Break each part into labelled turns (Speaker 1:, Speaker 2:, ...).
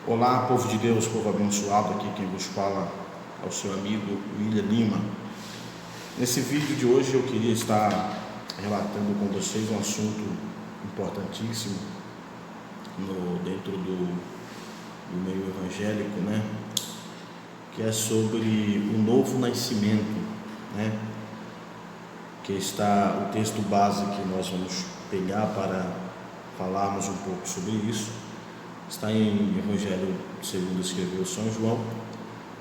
Speaker 1: Olá, povo de Deus, povo abençoado, aqui quem vos fala é o seu amigo William Lima. Nesse vídeo de hoje eu queria estar relatando com vocês um assunto importantíssimo dentro do meio evangélico, que é sobre o novo nascimento, que está o texto base que nós vamos pegar para falarmos um pouco sobre isso. Está em Evangelho segundo escreveu São João,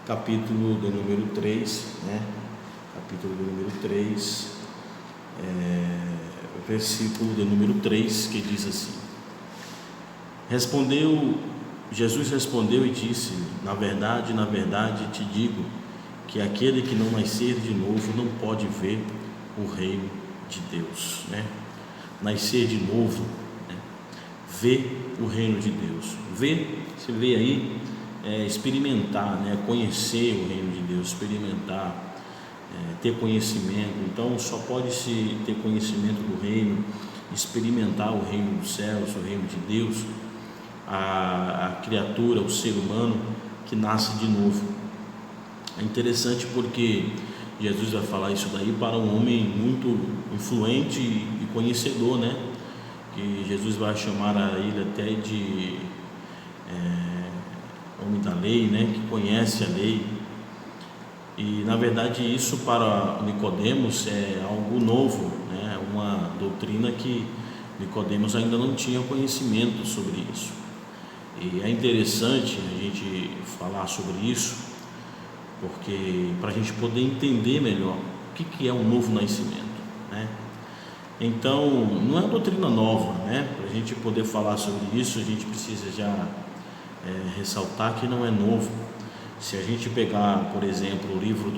Speaker 1: capítulo de número 3, capítulo de número 3, versículo de número 3, que diz assim: Jesus respondeu e disse: na verdade, te digo que aquele que não nascer de novo não pode ver o reino de Deus. Nascer de novo, ver o reino de Deus. Ver, você vê aí, experimentar, conhecer o reino de Deus, experimentar, ter conhecimento. Então só pode se ter conhecimento do reino, experimentar o reino dos céus, o reino de Deus, a criatura, o ser humano que nasce de novo. É interessante porque Jesus vai falar isso daí para um homem muito influente e conhecedor, que Jesus vai chamar a ele até de homem da lei, que conhece a lei. E na verdade isso para Nicodemos é algo novo, uma doutrina que Nicodemos ainda não tinha conhecimento sobre isso. E é interessante a gente falar sobre isso, porque para a gente poder entender melhor o que é um novo nascimento, Então, não é uma doutrina nova, para a gente poder falar sobre isso, a gente precisa já ressaltar que não é novo. Se a gente pegar, por exemplo, o livro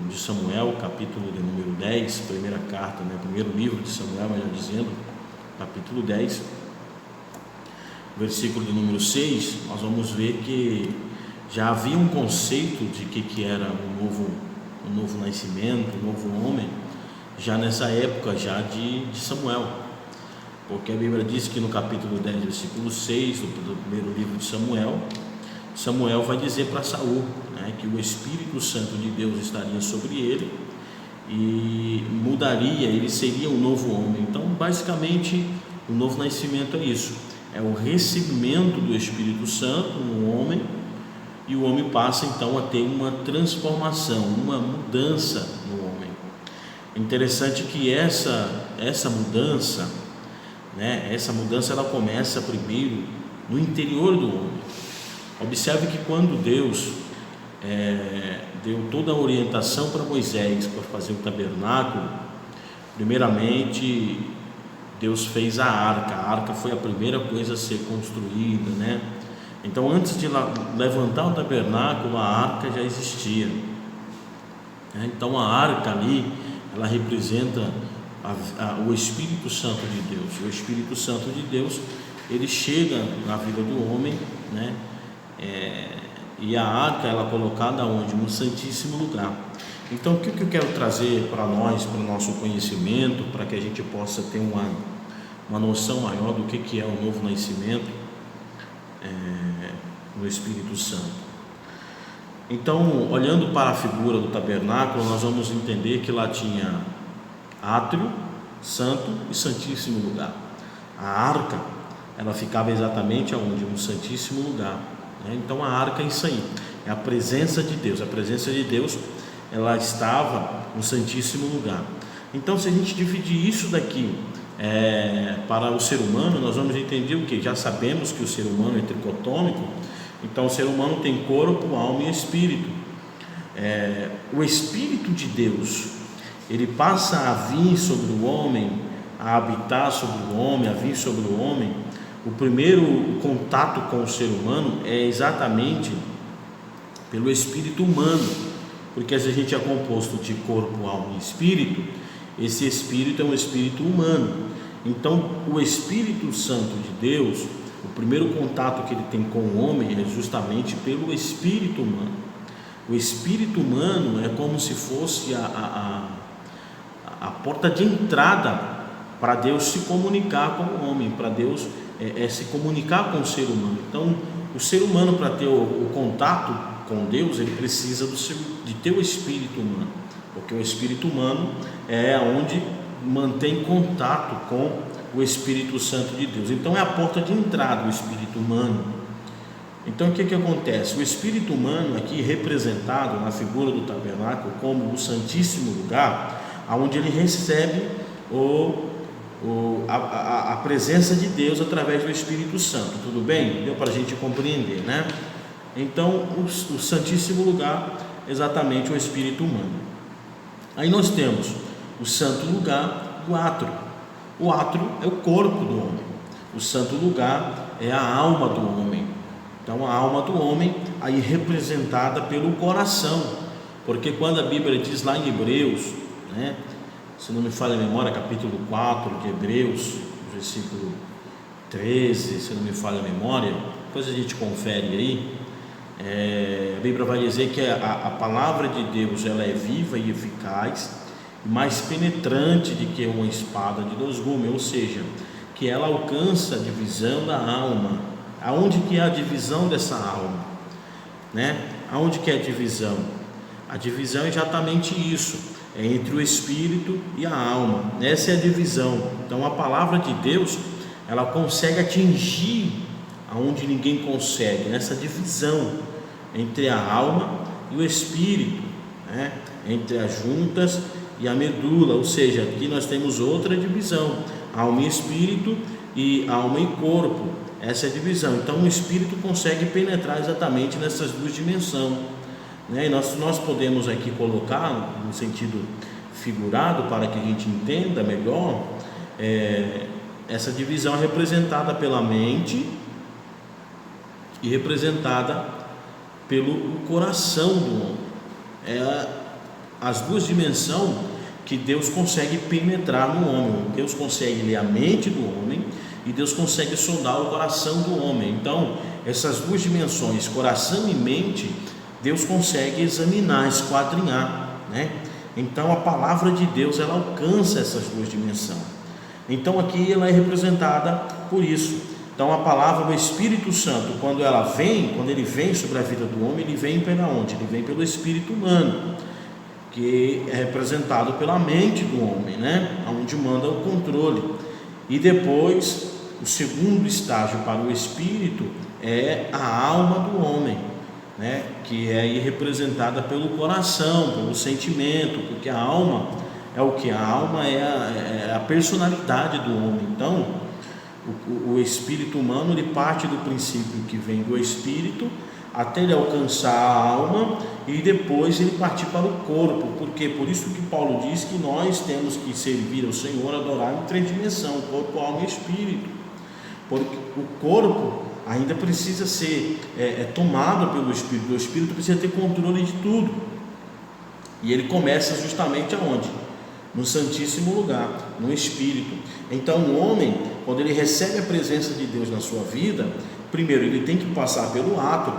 Speaker 1: de Samuel, capítulo de número 10, primeira carta, primeiro livro de Samuel, melhor dizendo, capítulo 10, versículo de número 6, nós vamos ver que já havia um conceito de que era um novo nascimento, um novo homem, já nessa época já de Samuel, porque a Bíblia diz que no capítulo 10, versículo 6 do primeiro livro de Samuel vai dizer para Saul, que o Espírito Santo de Deus estaria sobre ele e mudaria, ele seria um novo homem. Então basicamente o novo nascimento é isso, é o recebimento do Espírito Santo no homem, e o homem passa então a ter uma transformação, uma mudança no homem. Interessante que essa mudança, ela começa primeiro no interior do homem. Observe que quando Deus deu toda a orientação para Moisés para fazer o tabernáculo, primeiramente Deus fez a arca foi a primeira coisa a ser construída, Então antes de levantar o tabernáculo, a arca já existia, Então a arca ali, ela representa o Espírito Santo de Deus. O Espírito Santo de Deus, ele chega na vida do homem, e a arca, ela é colocada onde? No Santíssimo Lugar. Então o que eu quero trazer para nós, para o nosso conhecimento, para que a gente possa ter uma noção maior do que é o novo nascimento no Espírito Santo. Então, olhando para a figura do tabernáculo, nós vamos entender que lá tinha átrio, santo e santíssimo lugar. A arca, ela ficava exatamente aonde? No santíssimo lugar, Então a arca é isso aí, é a presença de Deus. A presença de Deus, ela estava no santíssimo lugar. Então, se a gente dividir isso daqui para o ser humano, nós vamos entender o que? Já sabemos que o ser humano é tricotômico. Então o ser humano tem corpo, alma e espírito. O Espírito de Deus, ele passa a vir sobre o homem, a habitar sobre o homem, a vir sobre o homem. O primeiro contato com o ser humano é exatamente pelo espírito humano, porque se a gente é composto de corpo, alma e espírito, esse espírito é um espírito humano. Então o Espírito Santo de Deus, o primeiro contato que ele tem com o homem é justamente pelo espírito humano. O espírito humano é como se fosse a porta de entrada para Deus se comunicar com o homem, para Deus se comunicar com o ser humano. Então o ser humano, para ter o contato com Deus, ele precisa de ter o espírito humano, porque o espírito humano é onde mantém contato com o Espírito Santo de Deus. Então é a porta de entrada do espírito humano. Então o que acontece? O espírito humano aqui representado na figura do tabernáculo como o Santíssimo Lugar, onde ele recebe a presença de Deus através do Espírito Santo. Tudo bem? Deu para a gente compreender, né? Então o Santíssimo Lugar, exatamente o espírito humano. Aí nós temos o Santo Lugar, o átrio. O átrio é o corpo do homem, o Santo Lugar é a alma do homem. Então a alma do homem aí representada pelo coração, porque quando a Bíblia diz lá em Hebreus, né, se não me falha a memória, capítulo 4 de Hebreus, versículo 13, se não me falha a memória, depois a gente confere aí, a Bíblia vai dizer que a palavra de Deus ela é viva e eficaz, mais penetrante do que uma espada de dois gumes, ou seja, que ela alcança a divisão da alma. Aonde que é a divisão dessa alma, né? Aonde que é a divisão? A divisão é exatamente isso, é entre o espírito e a alma. Essa é a divisão. Então a palavra de Deus ela consegue atingir aonde ninguém consegue, nessa divisão entre a alma e o espírito, né? Entre as juntas e a medula, ou seja, aqui nós temos outra divisão, alma e espírito e alma e corpo, essa é a divisão. Então o espírito consegue penetrar exatamente nessas duas dimensões, né? E nós podemos aqui colocar no sentido figurado para que a gente entenda melhor, essa divisão é representada pela mente e representada pelo coração do homem. As duas dimensões que Deus consegue penetrar no homem. Deus consegue ler a mente do homem e Deus consegue sondar o coração do homem. Então essas duas dimensões, coração e mente, Deus consegue examinar, esquadrinhar, né? Então a palavra de Deus ela alcança essas duas dimensões. Então aqui ela é representada por isso. Então a palavra do Espírito Santo, quando ele vem sobre a vida do homem, ele vem pela onde? Ele vem pelo espírito humano, que é representado pela mente do homem, né? Onde manda o controle. E depois o segundo estágio para o espírito é a alma do homem, né? Que é aí representada pelo coração, pelo sentimento, porque a alma é o que? A alma é a personalidade do homem. Então o espírito humano ele parte do princípio que vem do espírito até ele alcançar a alma e depois ele partir para o corpo. Porque por isso que Paulo diz que nós temos que servir ao Senhor, adorar em três dimensões: corpo, alma e espírito. Porque o corpo ainda precisa ser tomado pelo espírito. O espírito precisa ter controle de tudo. E ele começa justamente aonde? No Santíssimo Lugar, no espírito. Então o homem, quando ele recebe a presença de Deus na sua vida, primeiro ele tem que passar pelo átrio.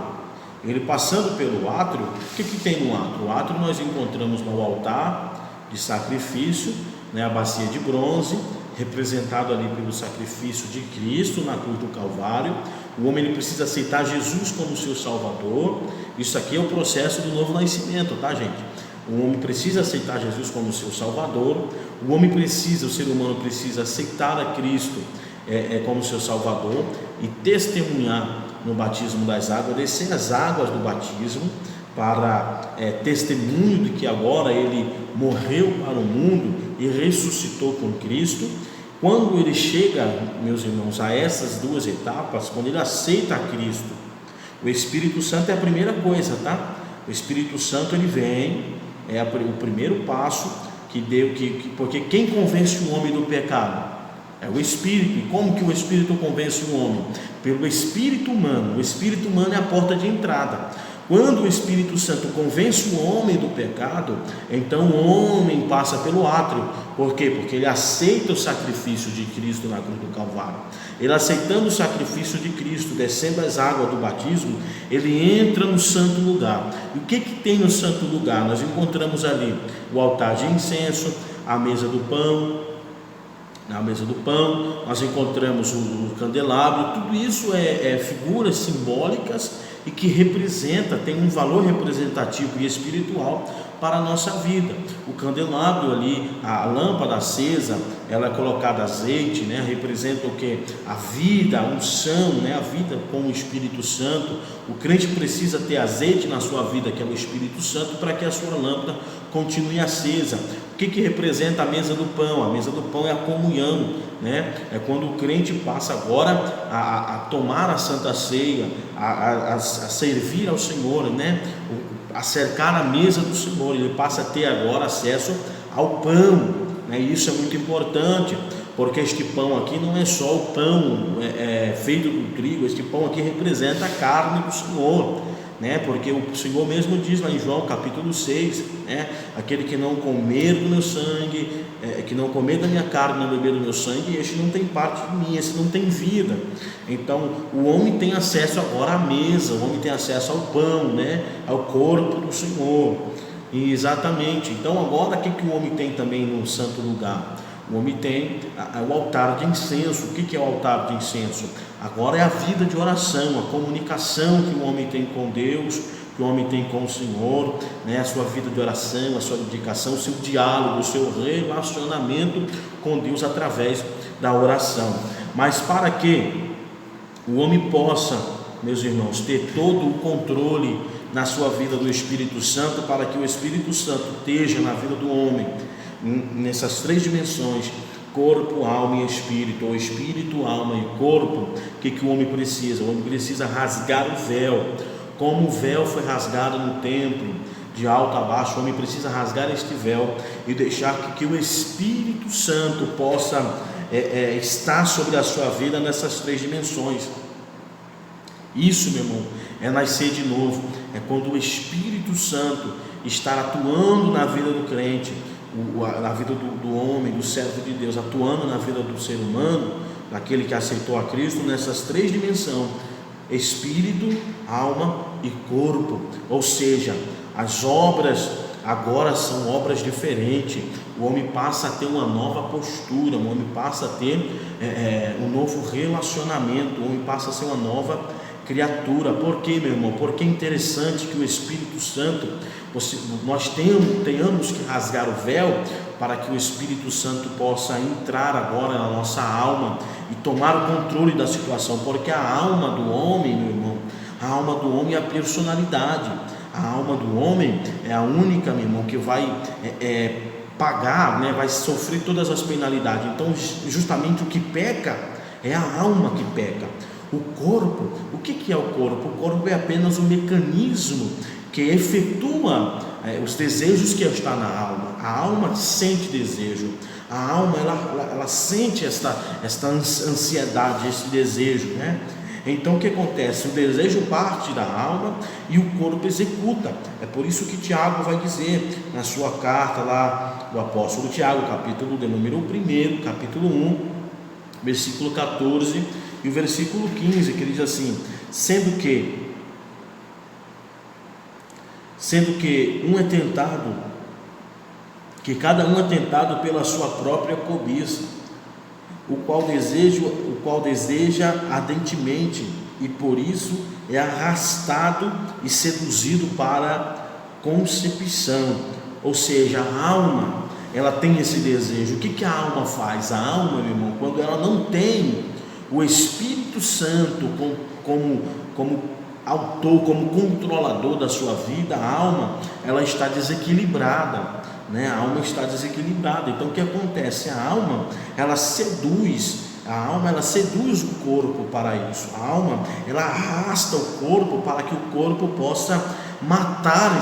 Speaker 1: Ele passando pelo átrio, o que tem no átrio? O átrio nós encontramos no altar de sacrifício, né, a bacia de bronze, representado ali pelo sacrifício de Cristo na cruz do Calvário. O homem ele precisa aceitar Jesus como seu Salvador. Isso aqui é o processo do novo nascimento, tá, gente? O homem precisa aceitar Jesus como seu Salvador. O ser humano precisa aceitar a Cristo como seu Salvador e testemunhar no batismo das águas, descer as águas do batismo para testemunho de que agora ele morreu para o mundo e ressuscitou com Cristo. Quando ele chega, meus irmãos, a essas duas etapas, quando ele aceita a Cristo, o Espírito Santo é a primeira coisa, tá? O Espírito Santo ele vem, é o primeiro passo porque quem convence o homem do pecado? É o Espírito. E como que o Espírito convence o homem? Pelo Espírito humano. O Espírito humano é a porta de entrada. Quando o Espírito Santo convence o homem do pecado, então o homem passa pelo átrio. Por quê? Porque ele aceita o sacrifício de Cristo na cruz do Calvário. Ele aceitando o sacrifício de Cristo, descendo as águas do batismo, ele entra no santo lugar. E o que tem no santo lugar? Nós encontramos ali o altar de incenso, a mesa do pão, Na mesa do pão, nós encontramos o candelabro. Tudo isso é figuras simbólicas e que tem um valor representativo e espiritual para a nossa vida. O candelabro ali, a lâmpada acesa, ela é colocada azeite, né? Representa o que? A vida, a unção, né? A vida com o Espírito Santo. O crente precisa ter azeite na sua vida, que é o Espírito Santo, para que a sua lâmpada continue acesa. O que representa a mesa do pão? A mesa do pão é a comunhão, né? É quando o crente passa agora a tomar a Santa Ceia, a servir ao Senhor, né? A cercar a mesa do Senhor. Ele passa a ter agora acesso ao pão, né? Isso é muito importante, porque este pão aqui não é só o pão feito do trigo. Este pão aqui representa a carne do Senhor, né? Porque o Senhor mesmo diz lá em João capítulo 6, né? Aquele que não comer do meu sangue, que não comer da minha carne, não beber do meu sangue, este não tem parte de mim, esse não tem vida. Então o homem tem acesso agora à mesa, o homem tem acesso ao pão, né? Ao corpo do Senhor. E exatamente, então agora o que o homem tem também no santo lugar? O homem tem o altar de incenso. O que é o altar de incenso? Agora é a vida de oração, a comunicação que o homem tem com Deus, que o homem tem com o Senhor, né? A sua vida de oração, a sua dedicação, o seu diálogo, o seu relacionamento com Deus através da oração. Mas para que o homem possa, meus irmãos, ter todo o controle na sua vida do Espírito Santo, para que o Espírito Santo esteja na vida do homem, nessas três dimensões, corpo, alma e espírito, ou espírito, alma e corpo, o que o homem precisa? O homem precisa rasgar o véu. Como o véu foi rasgado no templo, de alto a baixo, o homem precisa rasgar este véu e deixar que o Espírito Santo possa estar sobre a sua vida nessas três dimensões. Isso, meu irmão, é nascer de novo. É quando o Espírito Santo está atuando na vida do crente, na vida do homem, do servo de Deus, atuando na vida do ser humano, daquele que aceitou a Cristo, nessas três dimensões: espírito, alma e corpo. Ou seja, as obras agora são obras diferentes. O homem passa a ter uma nova postura, o homem passa a ter um novo relacionamento, o homem passa a ser uma nova criatura. Por quê, meu irmão? Porque é interessante que o Espírito Santo, nós tenhamos que rasgar o véu para que o Espírito Santo possa entrar agora na nossa alma e tomar o controle da situação. Porque a alma do homem, meu irmão, a alma do homem é a personalidade. A alma do homem é a única, meu irmão, que vai pagar, né? Vai sofrer todas as penalidades. Então, justamente o que peca é a alma que peca. O corpo, o que é o corpo? O corpo é apenas um mecanismo que efetua os desejos que estão na alma. A alma sente desejo, a alma ela sente esta ansiedade, esse desejo, né? Então o que acontece? O desejo parte da alma e o corpo executa. É por isso que Tiago vai dizer na sua carta lá, o apóstolo Tiago, capítulo de número 1, capítulo 1, versículo 14 e o versículo 15, que ele diz assim: sendo que um é tentado, que cada um é tentado pela sua própria cobiça, o qual deseja ardentemente, e por isso é arrastado e seduzido para concepção. Ou seja, a alma, ela tem esse desejo. O que a alma faz? A alma, meu irmão, quando ela não tem o Espírito Santo como autor, como controlador da sua vida, a alma, ela está desequilibrada, né? A alma está desequilibrada. Então o que acontece? A alma, ela seduz o corpo para isso. A alma, ela arrasta o corpo para que o corpo possa matar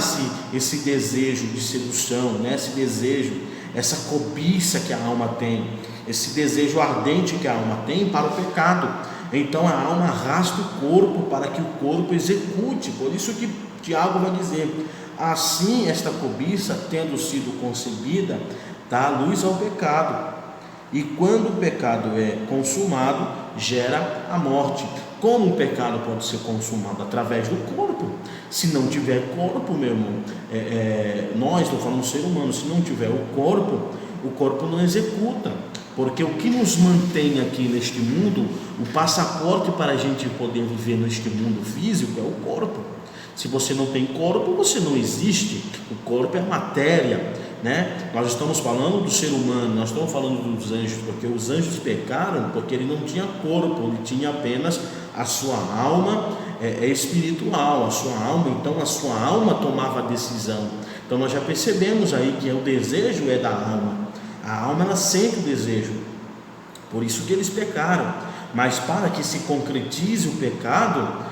Speaker 1: esse desejo de sedução, né? Esse desejo, essa cobiça que a alma tem, esse desejo ardente que a alma tem para o pecado. Então a alma arrasta o corpo para que o corpo execute. Por isso que Tiago vai dizer: assim esta cobiça, tendo sido concebida, dá luz ao pecado, e quando o pecado é consumado, gera a morte. Como o pecado pode ser consumado? Através do corpo. Se não tiver corpo, meu irmão, nós, estou falando ser humano, se não tiver o corpo não executa. porque o que nos mantém aqui neste mundo, o passaporte para a gente poder viver neste mundo físico é o corpo. Se você não tem corpo, você não existe. O corpo é matéria, né? Nós estamos falando do ser humano, nós estamos falando dos anjos, porque os anjos pecaram porque ele não tinha corpo, ele tinha apenas a sua alma espiritual, a sua alma. Então a sua alma tomava a decisão. Então nós já percebemos aí que o desejo é da alma. A alma, ela sente o desejo, por isso que eles pecaram. Mas para que se concretize o pecado,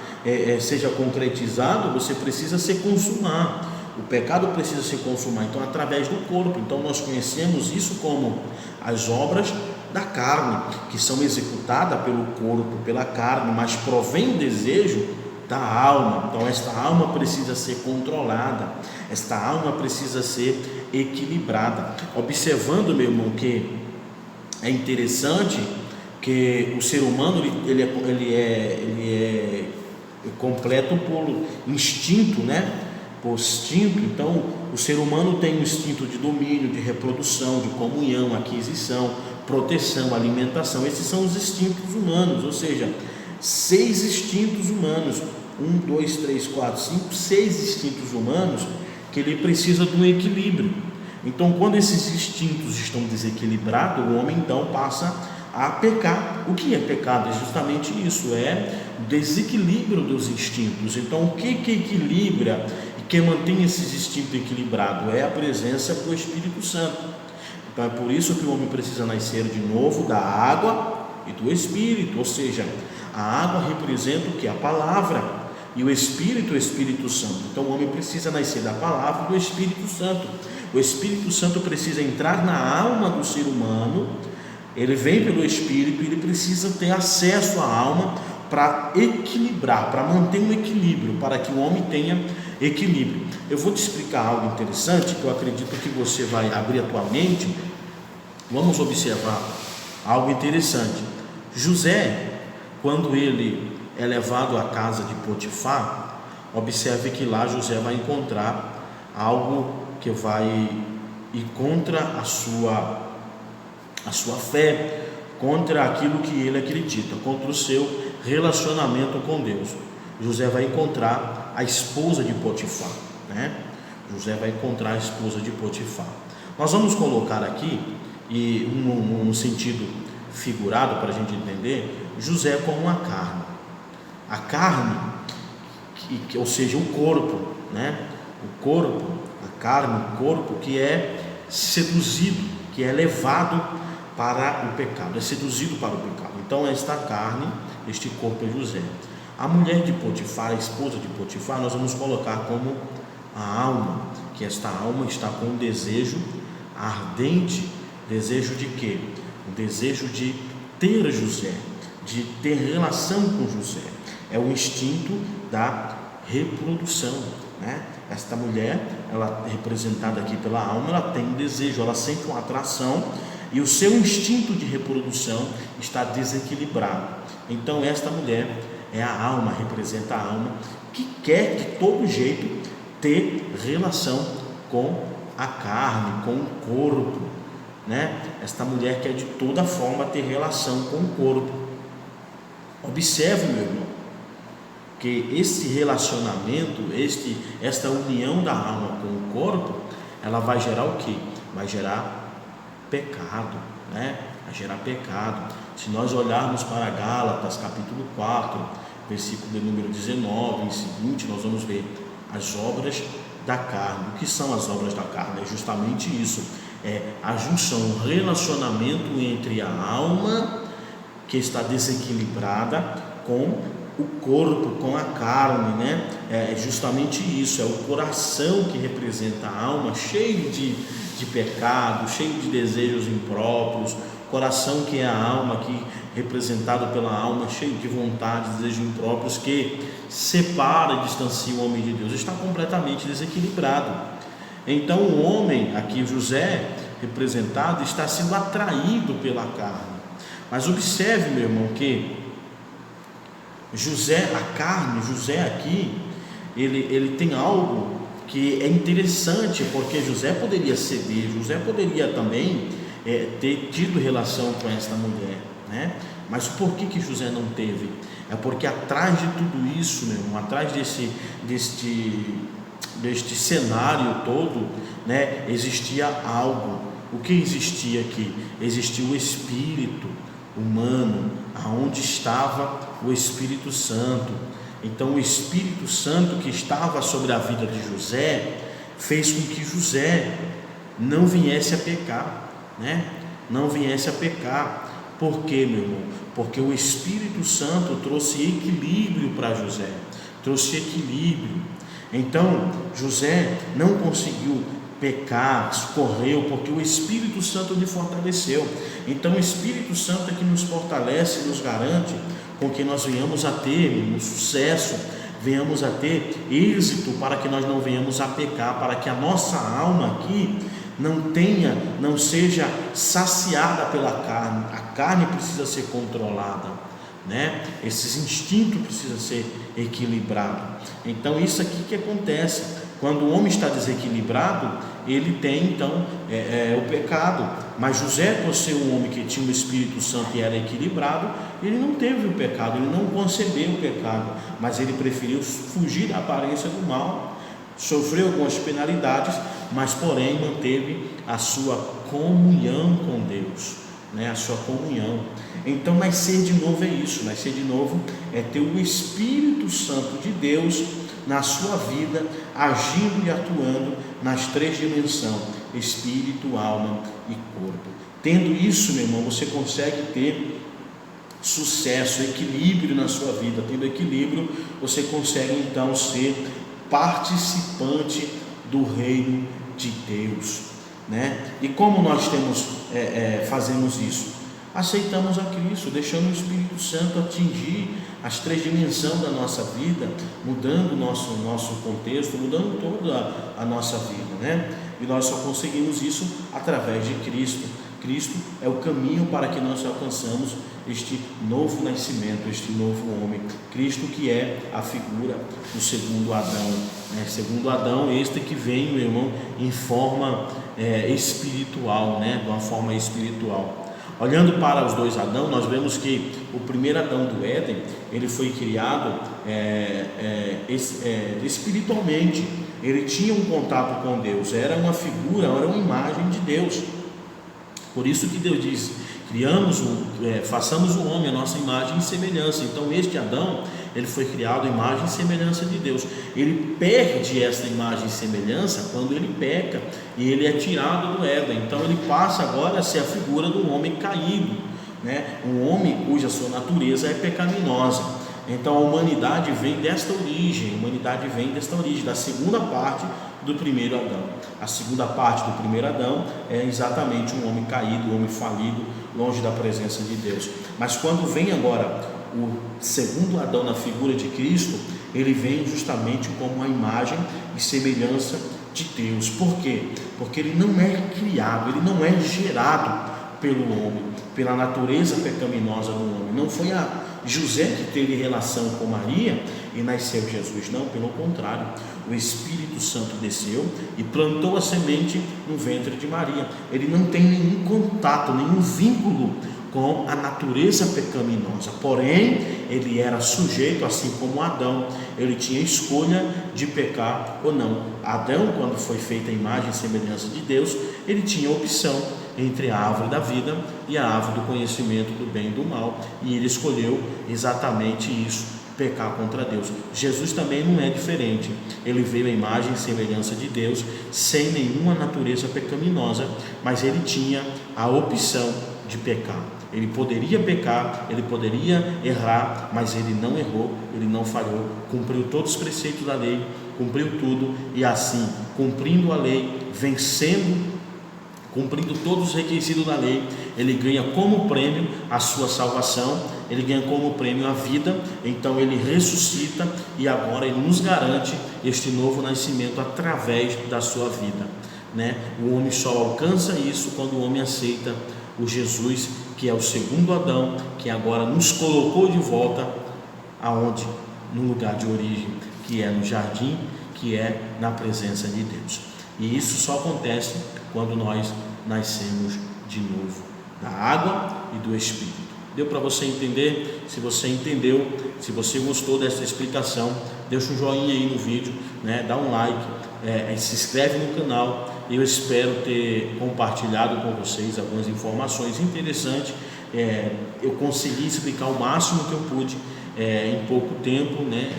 Speaker 1: seja concretizado, você precisa se consumar. O pecado precisa se consumar, então através do corpo. Então nós conhecemos isso como as obras da carne, que são executadas pelo corpo, pela carne, mas provém o desejo da alma. Então esta alma precisa ser controlada, esta alma precisa ser equilibrada. Observando, meu irmão, que é interessante que o ser humano ele é completo por instinto, né? Por instinto. Então o ser humano tem um instinto de domínio, de reprodução, de comunhão, aquisição, proteção, alimentação. Esses são os instintos humanos, ou seja, 6 instintos humanos, 1, 2, 3, 4, 5, 6 instintos humanos que ele precisa de um equilíbrio. Então quando esses instintos estão desequilibrados, o homem então passa a pecar. O que é pecado? É justamente isso, é o desequilíbrio dos instintos. Então o que equilibra e que mantém esses instintos equilibrados? É a presença do Espírito Santo. Então é por isso que o homem precisa nascer de novo da água e do Espírito, ou seja, a água representa o que? A palavra, e o Espírito Santo. Então o homem precisa nascer da palavra e do Espírito Santo. O Espírito Santo precisa entrar na alma do ser humano, ele vem pelo Espírito, e ele precisa ter acesso à alma para equilibrar, para manter um equilíbrio, para que o homem tenha equilíbrio. Eu vou te explicar algo interessante, que eu acredito que você vai abrir a tua mente. Vamos observar algo interessante. José, quando ele é levado à casa de Potifar, observe que lá José vai encontrar algo que vai ir contra a sua fé, contra aquilo que ele acredita, contra o seu relacionamento com Deus. José vai encontrar a esposa de Potifar, né? José vai encontrar a esposa de Potifar. Nós vamos colocar aqui, e um sentido figurado para a gente entender, José como uma carne. A carne, ou seja, o corpo, né? O corpo, a carne, o corpo que é seduzido, que é levado para o pecado, é seduzido para o pecado. Então esta carne, este corpo é José. A mulher de Potifar, a esposa de Potifar, nós vamos colocar como a alma, que esta alma está com um desejo ardente. Desejo de quê? O desejo de ter José, de ter relação com José. É o instinto da reprodução, né? Esta mulher, ela representada aqui pela alma, ela tem um desejo, ela sente uma atração, e o seu instinto de reprodução está desequilibrado. Então esta mulher é a alma, representa a alma, que quer de todo jeito ter relação com a carne, com o corpo, né? Esta mulher quer de toda forma ter relação com o corpo. Observe, meu irmão, que esse relacionamento, esta união da alma com o corpo, ela vai gerar o quê? Vai gerar pecado, né? Vai gerar pecado. Se nós olharmos para Gálatas capítulo 4, versículo de número 19 em seguinte, nós vamos ver as obras da carne. O que são as obras da carne? É justamente isso, é a junção, o relacionamento entre a alma que está desequilibrada com o corpo, com a carne, né? É justamente isso, é o coração que representa a alma, cheio de pecado, cheio de desejos impróprios, coração que é a alma, que representado pela alma, cheio de vontade, desejos impróprios, que separa e distancia o homem de Deus, está completamente desequilibrado. Então o homem, aqui José representado, está sendo atraído pela carne. Mas observe, meu irmão, que José, a carne, José aqui, ele tem algo que é interessante, porque José poderia ceder, José poderia também ter tido relação com esta mulher, né? Mas por que José não teve? É porque atrás de tudo isso, meu irmão, atrás deste cenário todo, né, existia algo. O que existia aqui? Existia o espírito humano, aonde estava o Espírito Santo. Então o Espírito Santo que estava sobre a vida de José fez com que José não viesse a pecar, né? Não viesse a pecar. Por quê, meu irmão? Porque o Espírito Santo trouxe equilíbrio para José, trouxe equilíbrio. Então José não conseguiu pecar, escorreu, porque o Espírito Santo lhe fortaleceu. Então o Espírito Santo é que nos fortalece e nos garante com que nós venhamos a ter um sucesso, venhamos a ter êxito, para que nós não venhamos a pecar, para que a nossa alma aqui não seja saciada pela carne. A carne precisa ser controlada, né? Esses instintos precisam ser equilibrados. Então isso aqui que acontece, quando o homem está desequilibrado, ele tem então o pecado. Mas José, por ser um homem que tinha o Espírito Santo e era equilibrado, ele não teve o pecado, ele não concebeu o pecado, mas ele preferiu fugir da aparência do mal, sofreu algumas penalidades, mas porém manteve a sua comunhão com Deus, né? A sua comunhão. Então nascer de novo é isso, nascer de novo é ter o Espírito Santo de Deus na sua vida, agindo e atuando nas três dimensões: espírito, alma e corpo. Tendo isso, meu irmão, você consegue ter sucesso, equilíbrio na sua vida. Tendo equilíbrio, você consegue então ser participante do reino de Deus, né? E como nós fazemos isso? Aceitamos a Cristo, deixando o Espírito Santo atingir as três dimensões da nossa vida, mudando o nosso contexto, mudando toda a nossa vida, né? E nós só conseguimos isso através de Cristo. Cristo é o caminho para que nós alcançamos este novo nascimento, este novo homem. Cristo que é a figura do segundo Adão, né? Segundo Adão, este que vem, meu irmão, em forma espiritual, né? De uma forma espiritual. Olhando para os dois Adão, nós vemos que o primeiro Adão do Éden, ele foi criado espiritualmente. Ele tinha um contato com Deus, era uma figura, era uma imagem de Deus. Por isso que Deus diz: façamos o homem a nossa imagem e semelhança. Então este Adão, ele foi criado à imagem e semelhança de Deus. Ele perde essa imagem e semelhança quando ele peca e ele é tirado do Éden. Então ele passa agora a ser a figura do homem caído, né? Um homem cuja sua natureza é pecaminosa. Então a humanidade vem desta origem, da segunda parte do primeiro Adão. A segunda parte do primeiro Adão é exatamente um homem caído, um homem falido, longe da presença de Deus. Mas quando vem agora o segundo Adão na figura de Cristo, ele vem justamente como a imagem e semelhança de Deus. Por quê? Porque ele não é criado, ele não é gerado pelo homem, pela natureza pecaminosa do homem. Não foi a José que teve relação com Maria e nasceu Jesus, não, pelo contrário, o Espírito Santo desceu e plantou a semente no ventre de Maria. Ele não tem nenhum contato, nenhum vínculo com a natureza pecaminosa, porém ele era sujeito, assim como Adão. Ele tinha escolha de pecar ou não. Adão, quando foi feita a imagem e semelhança de Deus, ele tinha opção entre a árvore da vida e a árvore do conhecimento do bem e do mal, e ele escolheu exatamente isso, pecar contra Deus. Jesus também não é diferente. Ele veio à imagem e semelhança de Deus, sem nenhuma natureza pecaminosa, mas ele tinha a opção de pecar. Ele poderia pecar, ele poderia errar, mas ele não errou, ele não falhou, cumpriu todos os preceitos da lei, cumpriu tudo, e assim, cumprindo a lei, cumprindo todos os requisitos da lei, ele ganha como prêmio a sua salvação, ele ganha como prêmio a vida. Então ele ressuscita e agora ele nos garante este novo nascimento através da sua vida, né? O homem só alcança isso quando o homem aceita o Jesus, que é o segundo Adão, que agora nos colocou de volta aonde? No lugar de origem, que é no jardim, que é na presença de Deus. E isso só acontece quando nós nascemos de novo, da água e do Espírito. Deu para você entender? Se você entendeu, se você gostou dessa explicação, deixa um joinha aí no vídeo, né? Dá um like, se inscreve no canal. Eu espero ter compartilhado com vocês algumas informações interessantes. Eu consegui explicar o máximo que eu pude em pouco tempo, né?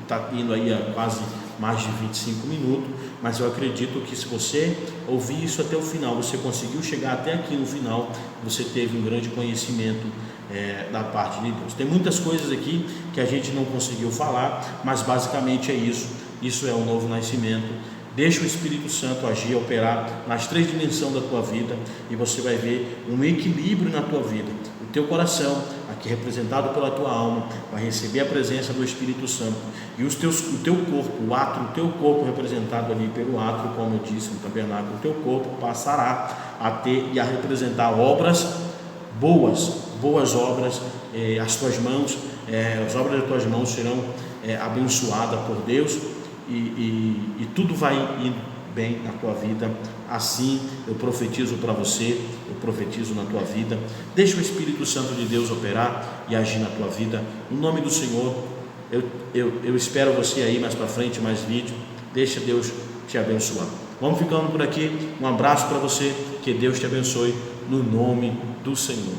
Speaker 1: Está indo aí a quase mais de 25 minutos, mas eu acredito que se você ouvir isso até o final, você conseguiu chegar até aqui no final, você teve um grande conhecimento da parte de Deus. Tem muitas coisas aqui que a gente não conseguiu falar, mas basicamente é isso. Isso é o novo nascimento. Deixa o Espírito Santo agir, operar nas 3 dimensões da tua vida, e você vai ver um equilíbrio na tua vida. O teu coração, aqui representado pela tua alma, vai receber a presença do Espírito Santo, e o teu corpo, o átrio, o teu corpo representado ali pelo átrio, como eu disse no tabernáculo, o teu corpo passará a ter e a representar obras boas obras. As tuas mãos, as obras das tuas mãos serão abençoadas por Deus, e tudo vai ir bem na tua vida. Assim eu profetizo para você, eu profetizo na tua vida. Deixa o Espírito Santo de Deus operar e agir na tua vida, no nome do Senhor. Eu espero você aí mais para frente, mais vídeo. Deixa Deus te abençoar. Vamos ficando por aqui. Um abraço para você, que Deus te abençoe, no nome do Senhor.